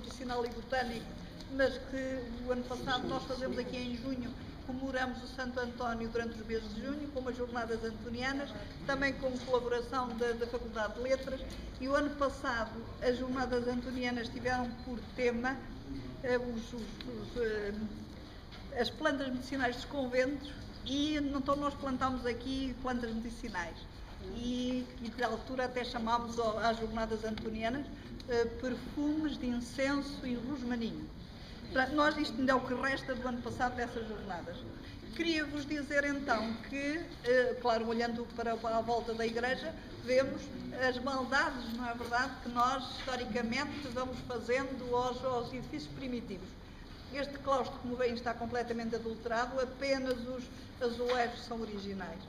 medicinal e botânico, mas que o ano passado nós fazemos aqui em junho, comemoramos o Santo António durante os meses de junho, com as Jornadas Antonianas, também com colaboração da Faculdade de Letras, e o ano passado as Jornadas Antonianas tiveram por tema as plantas medicinais dos conventos, e então nós plantámos aqui plantas medicinais. E na altura até chamámos às Jornadas Antonianas perfumes de incenso e rosmaninho. Nós, isto ainda é o que resta do ano passado dessas jornadas. Queria-vos dizer então que, claro, olhando para a volta da igreja, vemos as maldades, não é verdade, que nós historicamente vamos fazendo aos edifícios primitivos. Este claustro, como veem, está completamente adulterado, apenas os azulejos são originais.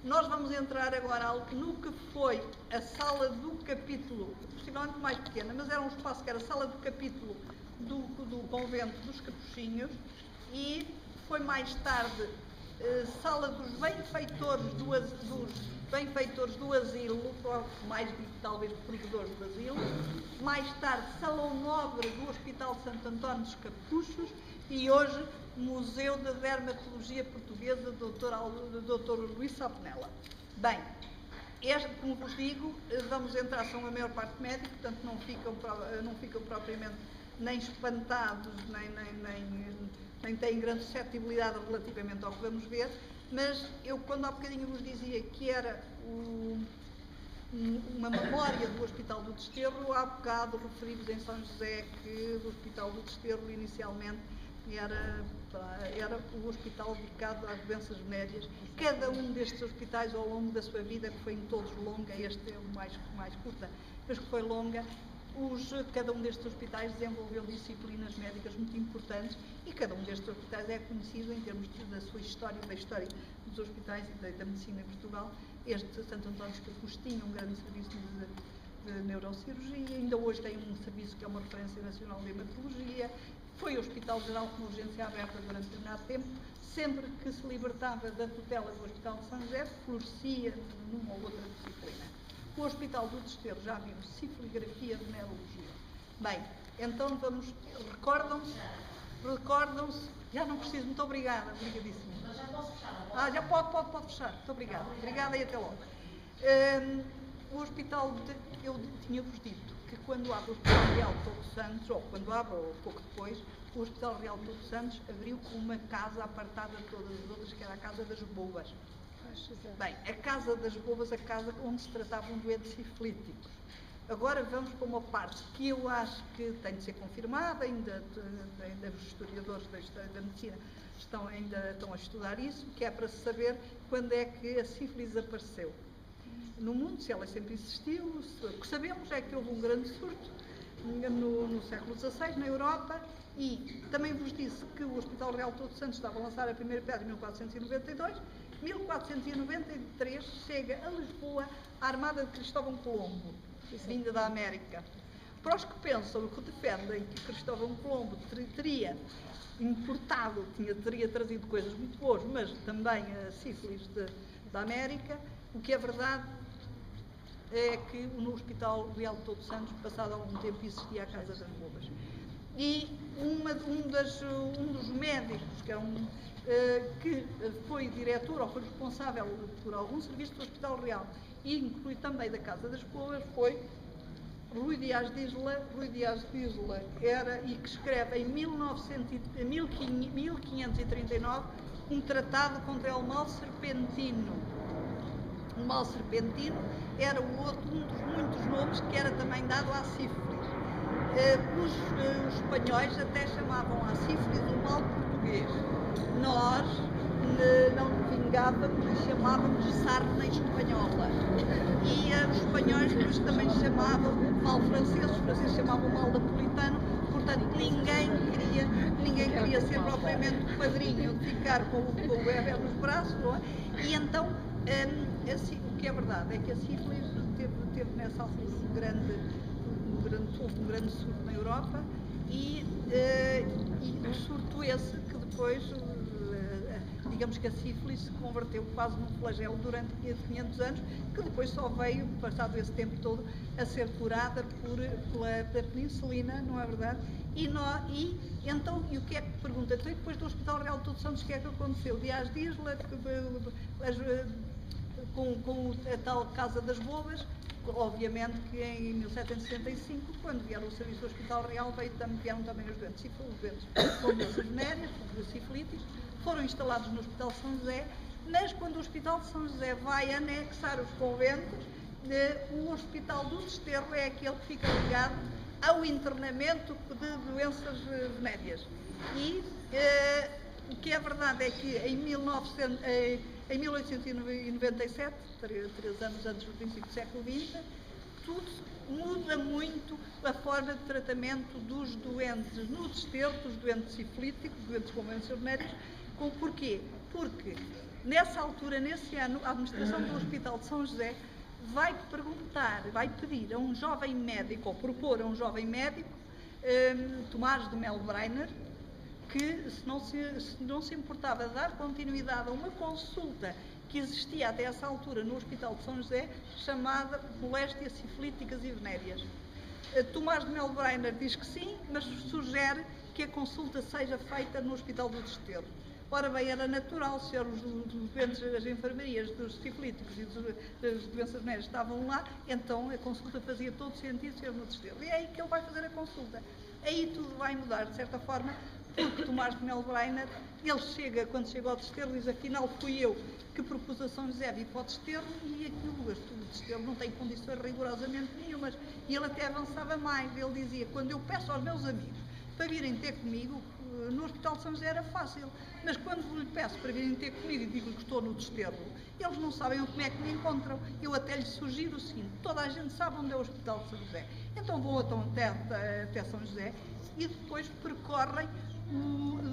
Nós vamos entrar agora no que foi a sala do capítulo, possivelmente mais pequena, mas era um espaço que era a sala do capítulo do convento dos Capuchinhos, e foi mais tarde sala dos benfeitores do asilo, mais dito talvez provedores do asilo, mais tarde salão nobre do Hospital Santo António dos Capuchos, e hoje Museu da Dermatologia Portuguesa Dr. Luís Sapinella. Bem, como vos digo, vamos entrar, são a maior parte médicos, portanto não ficam propriamente nem espantados, nem têm grande suscetibilidade relativamente ao que vamos ver, mas eu, quando há bocadinho vos dizia que era uma memória do Hospital do Desterro, há bocado referi-vos em São José que o Hospital do Desterro inicialmente era o hospital dedicado às doenças venéreas. Cada um destes hospitais, ao longo da sua vida, que foi em todos longa, este é o mais curta, mas que foi longa, cada um destes hospitais desenvolveu disciplinas médicas muito importantes, e cada um destes hospitais é conhecido em termos da sua história, da história dos hospitais e da medicina em Portugal. Este Santo António dos Capuchos tinha um grande serviço de neurocirurgia, ainda hoje tem um serviço que é uma referência nacional de hematologia. Foi Hospital Geral com urgência aberta durante determinado tempo. Sempre que se libertava da tutela do Hospital de São José, florescia numa ou outra disciplina. O Hospital do Desterro já viu cifrografia de neurologia. Bem, então recordam-se, já não preciso, muito obrigada, obrigadíssima. Mas já posso fechar? Já pode fechar, muito obrigada. Obrigada e até logo. O hospital, eu tinha-vos dito que quando abre o Hospital Real de Todos Santos, ou quando abre, ou pouco depois, o Hospital Real de Todos Santos abriu com uma casa apartada de todas as outras, que era a Casa das Bobas. Bem, a Casa das Bobas, a casa onde se tratavam doentes sifilíticos. Agora vamos para uma parte que eu acho que tem de ser confirmada, ainda os historiadores da história da medicina ainda estão a estudar isso, que é para se saber quando é que a sífilis apareceu no mundo, se ela sempre existiu. O que sabemos é que houve um grande surto no século XVI na Europa, e também vos disse que o Hospital Real de Todos Santos estava a lançar a primeira pedra em 1492. 1493 chega a Lisboa a armada de Cristóvão Colombo, vinda da América. Para os que pensam e que defendem que Cristóvão Colombo teria importado, teria trazido coisas muito boas, mas também a sífilis da América, o que é verdade é que no Hospital Real de Todos Santos, passado algum tempo, existia a Casa das Bobas. E um dos médicos, que foi diretor ou foi responsável por algum serviço do Hospital Real, e inclui também da Casa das Bobas, foi Rui Dias de Isla. Rui Dias de Isla e que escreve em 1539 um tratado contra o mal serpentino. O mal serpentino era um dos muitos nomes que era também dado à sífilis. Os espanhóis até chamavam a sífilis o mal português. Nós não vingávamos e chamávamos de sarna espanhola. E os espanhóis depois também chamavam mal francês, os franceses chamavam mal napolitano. Portanto, ninguém queria ser propriamente o padrinho de ficar com o bebê nos braços, não é? E então, o que é verdade é que a sífilis teve nessa altura um grande surto na Europa, e um surto esse que depois digamos que a sífilis se converteu quase num flagelo durante 500 anos, que depois só veio, passado esse tempo todo, a ser curada pela penicilina, não é verdade? Então, o que é que pergunta? Então, depois do Hospital Real de Todos Santos, o que é que aconteceu? Dia às dias, com a tal Casa das Bobas, obviamente que em 1765, quando vieram o serviço do Hospital Real, vieram também os doentes com doenças venéreas, com sifilíticos, foram instalados no Hospital de São José, mas quando o Hospital de São José vai anexar os conventos, o Hospital do Desterro é aquele que fica ligado ao internamento de doenças venéreas. E o que é verdade é que em 1897, 3 anos antes do princípio do século XX, tudo muda muito a forma de tratamento dos doentes no desterro, dos doentes sifilíticos, doentes com doenças venéreas. Porquê? Porque nessa altura, nesse ano, a administração do Hospital de São José vai pedir a um jovem médico, ou propor a um jovem médico, Tomás de Melbreiner, que se não se importava de dar continuidade a uma consulta que existia até essa altura no Hospital de São José, chamada moléstias sifilíticas e venéreas. Tomás de Melbreiner diz que sim, mas sugere que a consulta seja feita no Hospital do Desterro. Ora bem, era natural, se os doentes, as enfermarias dos sifilíticos e das doenças venéreas estavam lá, então a consulta fazia todo sentido ser no Desterro. E é aí que ele vai fazer a consulta. Aí tudo vai mudar, de certa forma, porque Tomás de Melbreiner, quando chega ao Desterro, diz: afinal fui eu que propus a São José vir para o Desterro, e aquilo, o Desterro não tem condições rigorosamente nenhumas. E ele até avançava mais, ele dizia: quando eu peço aos meus amigos para virem ter comigo, no Hospital de São José era fácil, mas quando lhe peço para virem ter comigo e digo que estou no Desterro, eles não sabem como é que me encontram. Eu até lhes sugiro o seguinte: toda a gente sabe onde é o Hospital de São José, então vão até São José e depois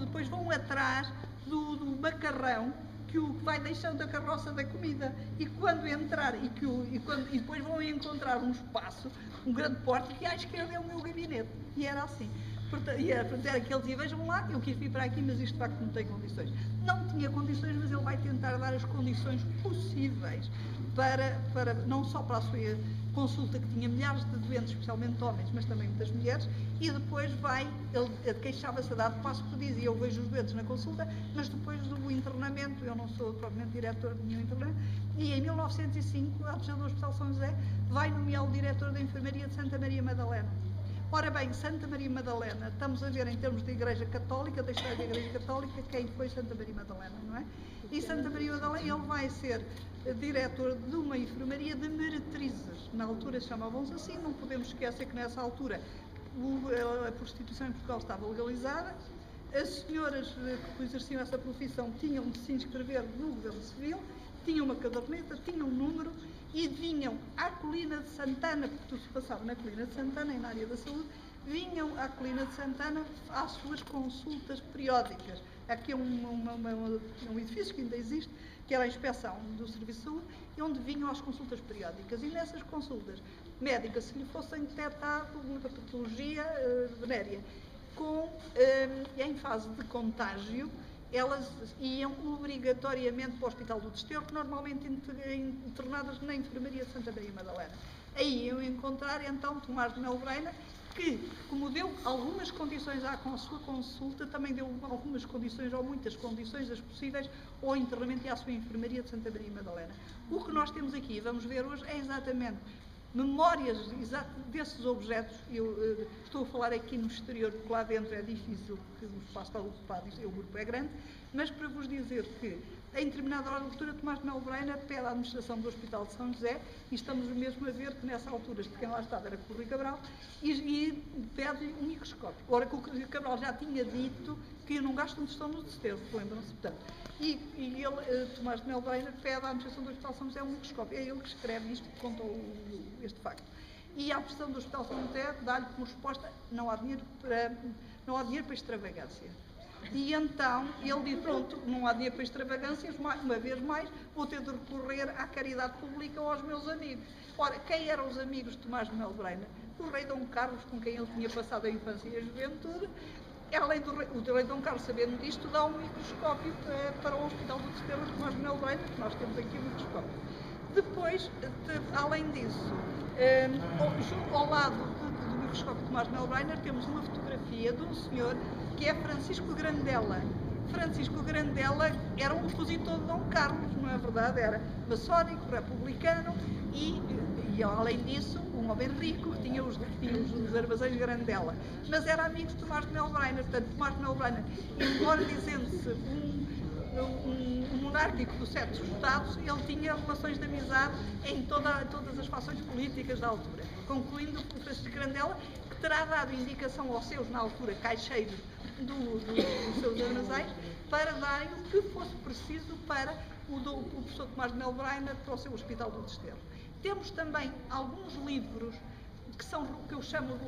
depois vão atrás do macarrão que vai deixando a carroça da comida, e quando entrar e depois vão encontrar um espaço, um grande porte, que à esquerda é o meu gabinete. E era assim. Era que ele dizia: vejam lá, eu quis vir para aqui, mas isto de facto não tem condições. Não tinha condições, mas ele vai tentar dar as condições possíveis não só para a sua consulta, que tinha milhares de doentes, especialmente homens, mas também muitas mulheres, e depois ele queixava-se a dado passo que dizia: eu vejo os doentes na consulta, mas depois do internamento, eu não sou propriamente diretor de nenhum internamento, e em 1905 a administração do Hospital São José vai nomear o diretor da enfermaria de Santa Maria Madalena. Ora bem, Santa Maria Madalena, estamos a ver em termos de Igreja Católica, da história da Igreja Católica, quem foi Santa Maria Madalena, não é? E Santa Maria Madalena, ele vai ser diretor de uma enfermaria de meretrizes. Na altura chamavam-se assim, não podemos esquecer que nessa altura a prostituição em Portugal estava legalizada, as senhoras que exerciam essa profissão tinham de se inscrever no Governo Civil, tinham uma caderneta, tinham um número, e vinham à Colina de Santana, porque tudo se passava na Colina de Santana e na área da saúde, vinham à Colina de Santana às suas consultas periódicas. Aqui é um edifício que ainda existe, que era a inspeção do Serviço de Saúde, onde vinham às consultas periódicas. E nessas consultas médicas, se lhe fossem detectado uma patologia venérea em fase de contágio, elas iam obrigatoriamente para o Hospital do Desterro, normalmente internadas na enfermaria de Santa Maria Madalena. Aí iam encontrar então Tomás de Melbreiner, que, como deu algumas condições à sua consulta, também deu algumas condições, ou muitas condições, as possíveis, ao internamento e à sua enfermaria de Santa Maria Madalena. O que nós temos aqui, vamos ver hoje, é exatamente memórias desses objetos. Eu estou a falar aqui no exterior, porque lá dentro é difícil, porque o espaço está ocupado e o grupo é grande, mas para vos dizer que, em determinada altura, Tomás de Melbreiner pede à administração do Hospital de São José, e estamos mesmo a ver que nessa altura quem lá estava era o Rui Cabral, e pede-lhe um microscópio. Ora, que o Rui Cabral já tinha dito que não gastam onde estão no Desterro, lembram-se, portanto. E ele, Tomás de Melbreiner, pede à administração do Hospital de São José um microscópio. É ele que escreve isto, que conta este facto. E a administração do Hospital de São José dá-lhe como resposta: não há dinheiro para extravagância. E então ele diz: pronto, não há dinheiro para extravagâncias, uma vez mais vou ter de recorrer à caridade pública ou aos meus amigos. Ora, quem eram os amigos de Tomás de Melbreiner? O rei Dom Carlos, com quem ele tinha passado a infância e a juventude, além do rei Dom Carlos, sabendo disto, dá um microscópio para o Hospital do Desterro de Tomás Manuel Breiner, que nós temos aqui o microscópio. Depois, além disso, ao lado do microscópio de Tomás Manuel Breiner, temos uma fotografia de um senhor que é Francisco Grandela. Francisco Grandela era um opositor de Dom Carlos, não é verdade? Era maçónico, republicano e além disso, um homem rico que tinha os armazéns Grandela. Mas era amigo de Tomás Manuel Breiner. Portanto, Tomás Manuel Breiner, embora dizendo-se um monárquico do sétimo estado, ele tinha relações de amizade em todas as fações políticas da altura. Concluindo, o Francisco Grandela, que terá dado indicação aos seus, na altura, caixeiros dos seus armazéns, para darem o que fosse preciso para o professor Tomás Melo Breiner para o seu Hospital do Desterro. Temos também alguns livros que são o que eu chamamos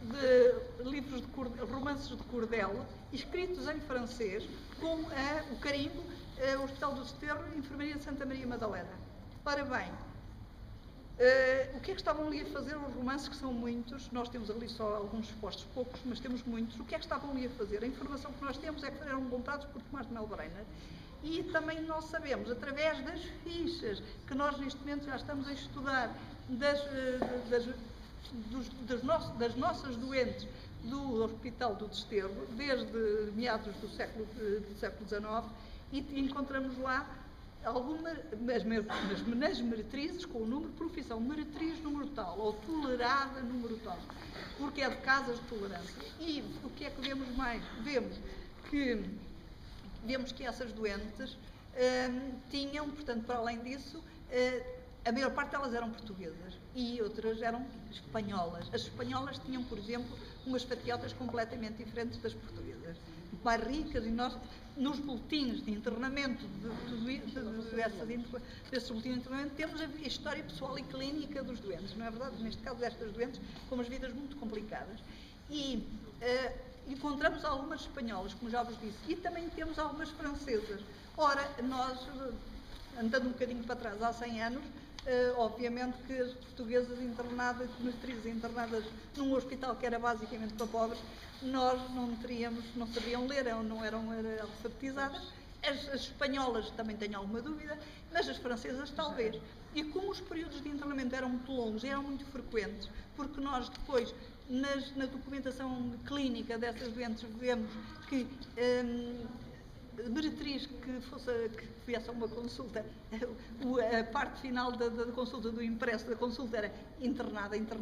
de livros de romances de cordel, escritos em francês, com o carimbo Hospital do Desterro e Enfermaria de Santa Maria Madalena. Ora bem, o que é que estavam ali a fazer os romances, que são muitos? Nós temos ali só alguns expostos, poucos, mas temos muitos. O que é que estavam ali a fazer? A informação que nós temos é que eram montados por Tomás de Melo Breiner. E também nós sabemos, através das fichas que nós neste momento já estamos a estudar das nossas doentes do Hospital do Desterro, desde meados do século XIX, e encontramos lá algumas, nas meretrizes, com o número de profissão, meretriz número tal, ou tolerada número tal, porque é de casas de tolerância. E o que é que vemos mais? Vemos que essas doentes tinham, portanto, para além disso, a maior parte delas eram portuguesas e outras eram espanholas. As espanholas tinham, por exemplo, umas fatiotas completamente diferentes das portuguesas, mais ricas, e nós, nos boletins de internamento, desses boletins de internamento, temos a história pessoal e clínica dos doentes, não é verdade? Neste caso, destas doentes, com umas vidas muito complicadas. E encontramos algumas espanholas, como já vos disse, e também temos algumas francesas. Ora, nós, andando um bocadinho para trás, há 100 anos, obviamente que as portuguesas internadas, metrizes internadas num hospital que era basicamente para pobres, nós não sabiam ler, não eram alfabetizadas. As espanholas também tenho alguma dúvida, mas as francesas talvez. E como os períodos de internamento eram muito longos e eram muito frequentes, porque nós depois, na documentação clínica dessas doentes, vemos que meretriz que viesse a uma consulta, a parte final da consulta, do impresso da consulta, era internamento.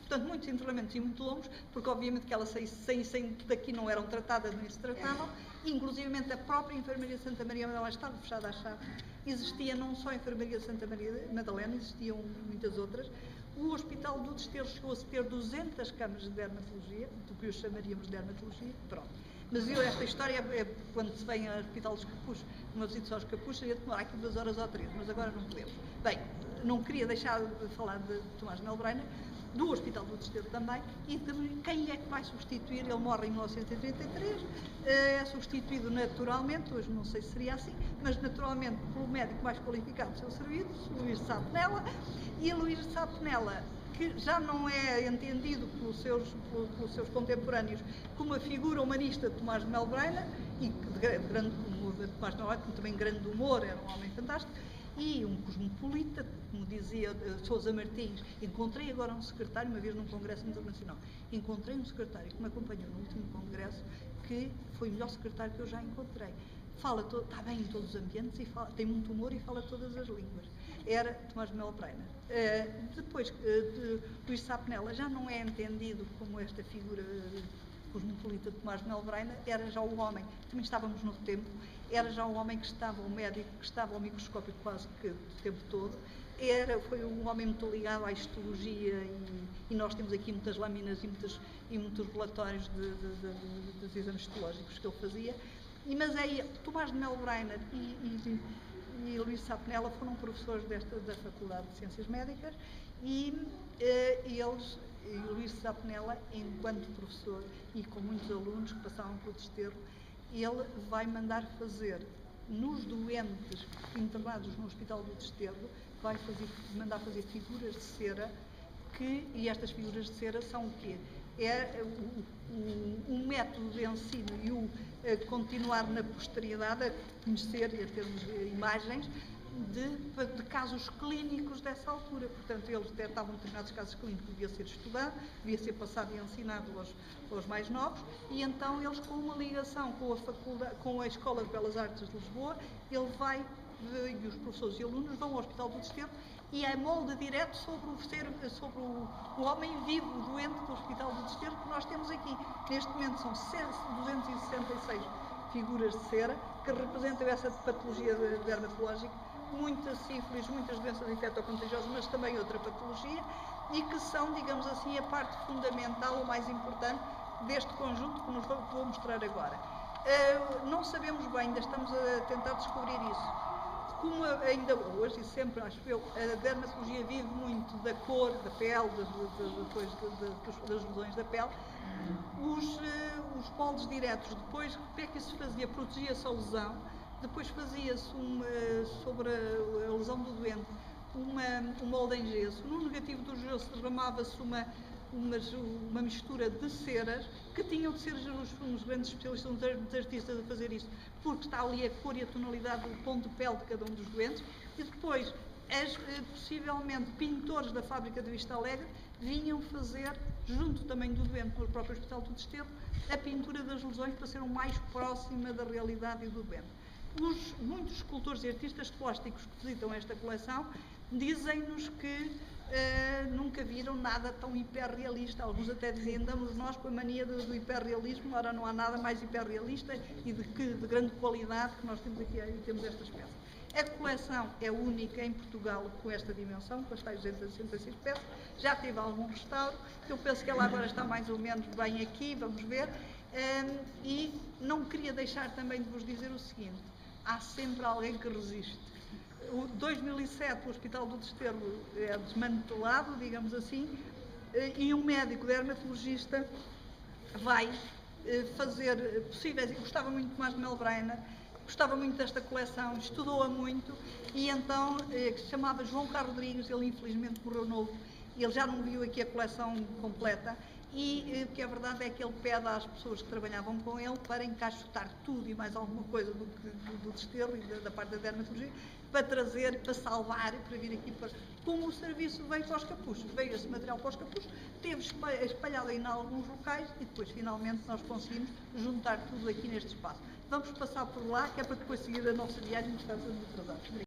Portanto, muitos internamentos e muito longos, porque obviamente que elas saíssem daqui não eram tratadas nem se tratavam. Inclusivamente a própria Enfermaria de Santa Maria Madalena estava fechada à chave. Existia não só a Enfermaria de Santa Maria Madalena, existiam muitas outras. O Hospital do Desterro chegou a ter 200 camas de dermatologia, do que os chamaríamos de dermatologia, pronto. Mas esta história é quando se vem ao Hospital dos Capuchos, uma visita aos Capuchos, ia demorar aqui 2 horas ou 3, mas agora não podemos. Bem, não queria deixar de falar de Tomás Melo Breiner, do Hospital do Desterro também, e também quem é que vai substituir? Ele morre em 1933, é substituído naturalmente, hoje não sei se seria assim, mas naturalmente pelo médico mais qualificado do seu serviço, Luís de Sá Penela, e Luís de Sá Penela, que já não é entendido pelos seus contemporâneos como a figura humanista de Tomás de Melo Breiner, e de grande humor de Tomás de Melo Breiner, como também grande humor, era um homem fantástico, e um cosmopolita, como dizia Sousa Martins. Encontrei agora um secretário, uma vez num congresso internacional, encontrei um secretário que me acompanhou no último congresso, que foi o melhor secretário que eu já encontrei. Está bem em todos os ambientes, e tem muito humor e fala todas as línguas. Era Tomás de Melo Breiner. Depois, Luís de Sá Penela já não é entendido como esta figura cosmopolita de Tomás de Melo Breiner, era já o homem, também estávamos no tempo, era já o homem que estava, o médico que estava ao microscópio quase que o tempo todo, foi um homem muito ligado à histologia, e nós temos aqui muitas lâminas e muitos relatórios dos exames histológicos que ele fazia. Mas Tomás de Melo Breiner e Luís de Sá Penela foram professores da Faculdade de Ciências Médicas, e o Luís de Sá Penela, enquanto professor e com muitos alunos que passavam pelo Desterro, ele vai mandar fazer nos doentes internados no Hospital do Desterro, vai mandar fazer figuras de cera e estas figuras de cera são o quê? É um método de ensino e o continuar na posteridade a conhecer e a termos imagens de casos clínicos dessa altura. Portanto, eles detectavam determinados casos clínicos que devia ser estudado, devia ser passado e ensinado aos mais novos, e então eles, com uma ligação com a Escola de Belas Artes de Lisboa, ele vai, e os professores e alunos vão ao Hospital do Desterro, e é molde direto sobre o homem vivo, doente do Hospital do Desterro, que nós temos aqui. Neste momento são 266 figuras de cera que representam essa patologia dermatológica, muitas sífilis, muitas doenças infectocontagiosas, mas também outra patologia, e que são, digamos assim, a parte fundamental, o mais importante deste conjunto que nos vou mostrar agora. Não sabemos bem, ainda estamos a tentar descobrir isso. Como ainda hoje, e sempre acho eu, a dermatologia vive muito da cor, da pele, das lesões da pele, os moldes diretos, depois, o que é que isso fazia? Protegia-se a lesão, depois fazia-se sobre a lesão do doente um molde em gesso. No negativo do gesso derramava-se uma mistura de ceras que tinham de ser uns grandes especialistas, uns artistas a fazer isso, porque está ali a cor e a tonalidade do tom de pele de cada um dos doentes, e depois, possivelmente, pintores da fábrica de Vista Alegre vinham fazer, junto também do doente, no próprio Hospital do Desterro, a pintura das lesões para ser o mais próxima da realidade e do doente. Muitos escultores e artistas plásticos que visitam esta coleção dizem-nos que nunca viram nada tão hiperrealista. Alguns até dizem, andamos nós com a mania do hiperrealismo, ora não há nada mais hiperrealista e de grande qualidade que nós temos aqui e temos estas peças. A coleção é única em Portugal com esta dimensão, com as tais 266 peças. Já tive algum restauro, eu penso que ela agora está mais ou menos bem aqui, vamos ver. E não queria deixar também de vos dizer o seguinte: há sempre alguém que resiste. Em 2007 o Hospital do Desterro é desmantelado, digamos assim, e um médico dermatologista vai fazer possíveis, e gostava muito de Tomás Mel Brainer, gostava muito desta coleção, estudou-a muito, e então se chamava João Carlos Rodrigues, ele infelizmente morreu novo, ele já não viu aqui a coleção completa, e o que é verdade é que ele pede às pessoas que trabalhavam com ele para encaixotar tudo e mais alguma coisa do desterro e da parte da dermatologia, para trazer, para salvar, para vir aqui. Como o serviço veio para os capuchos, veio esse material para os capuchos, teve espalhado aí em alguns locais e depois finalmente nós conseguimos juntar tudo aqui neste espaço. Vamos passar por lá, que é para depois seguir a nossa viagem, que está sendo atrasado.